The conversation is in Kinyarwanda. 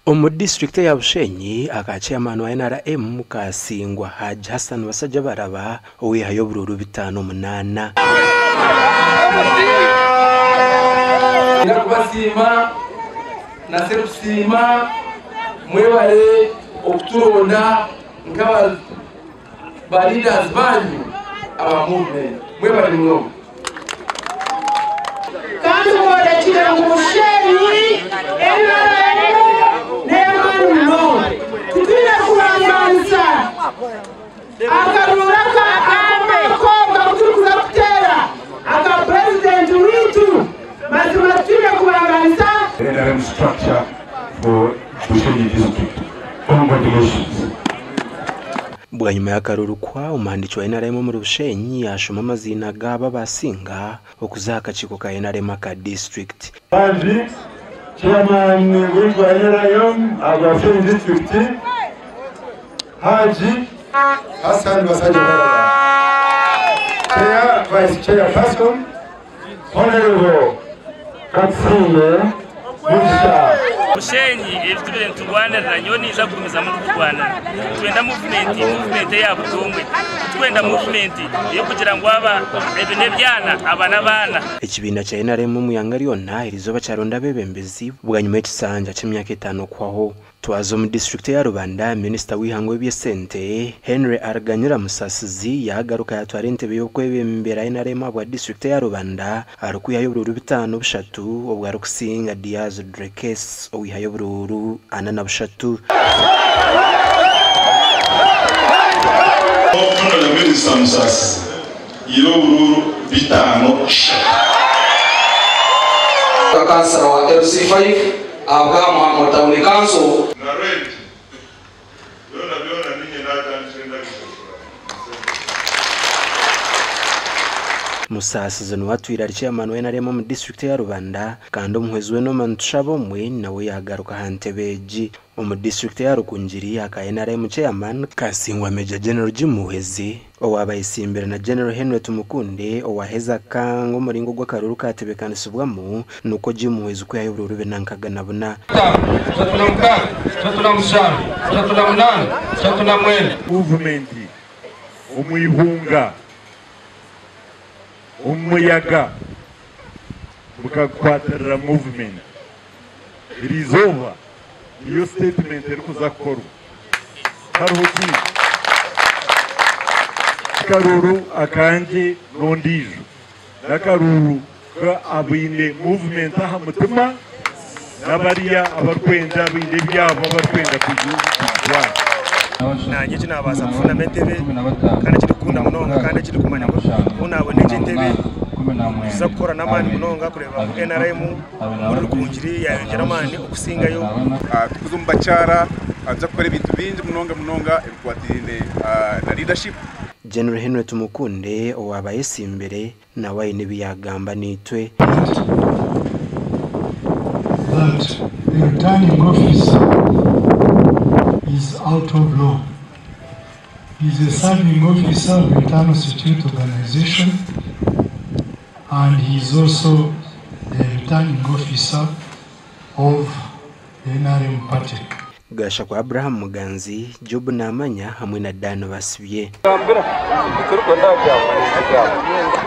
Omu district ya Bushenyi akachairman wa NRM kasingwa Haji Hassan Basajja Baraba owihayo bururu 5-8 nakubasima na sekusima mwebale okuturonda nkaba ba leaders banyu aba movement mwebale mno kandi mwole kira mu Bushenyi akarura akakomba kutukuza kutera aka president witu mazima tuje kubanganiza NRM structure for Bushenyi district. Congratulations. Bwanyuma y'akaruru kwa umuhandici wa NRM mu Bushenyi yashoma amazina gaba basinga okuzaka kiko ka NRM ka district. Chairman wa NRM aba Bushenyi district Haji Hassan Basajja Baraba. Chair, Vice Chairperson, Honorable Katsiye Musha. Bushenyi ifite Rwanda ranyoni za kumiza mu Rwanda. Twenda movement ya butongwe. Twenda movement yo kugira ngo aba ebene byana abana bana. Ekibinda cha NRM mu yangariyona irizoba charonda bebembezi bwanyuma y'ikisanja cy'imyaka 5 kwaho. Twazo mu district ya Rubanda Minister w'ihangwe by'esente Henry Arganyira Musasizi yagaruka yatwara intebe yo kwebembera NRM abwa district ya Rubanda arukuyayo bururu 5-3 obwa rukusinga Diaz Drekes owihayo bururu 4-3 Okuna la Minister Musasizi yiro bururu 5 kansara wa LC5 Aga Muhammad Tawni Council na rent biona ninyi nata nchenda kishokora Musasizi n'uwatwira chairman wa NRM mu district ya Rubanda kandi umuhezwe no mantushabo mwe nawe yagaruka hantebeji mu district ya Rukungiri aka NRM chairman kasingwa Major General Jimuhezi owabayisimbira na General Henry Tumukunde owaheza kango muringo gw'akaruru katebekanisubwamo nuko Jimuhezi ko yayoboruru benankaga nabona Movement umuyihunga umuyaga mukakwatarira movement rizova iyo statement eri kuzakorwa karuhuki karuru akanje nondijo nakaruru ka abine movement aha mutima nabariya abarkwenda binde byabo abarkwenda kujya Nanjye kinabaza kufuna metebe kandi kirikunda munonga kandi kiri kumanya ngo unabone intebe za gukora namani munonga kureba NRM muri Rukungiri yayongera amani okusingayo tukuzumbacara aza gukora ibintu bingi munonga ebikwatine na leadership. General Henry Tumukunde owabayisimbere nawe nibiyagamba nitwe that the returning officer is out of law. He is a serving officer of the Internal Institute Organization, and he is also the returning officer of the NRM party. Gasha kwa Abraham Muganzi, Job Namanya hamwe na Dan Basibye.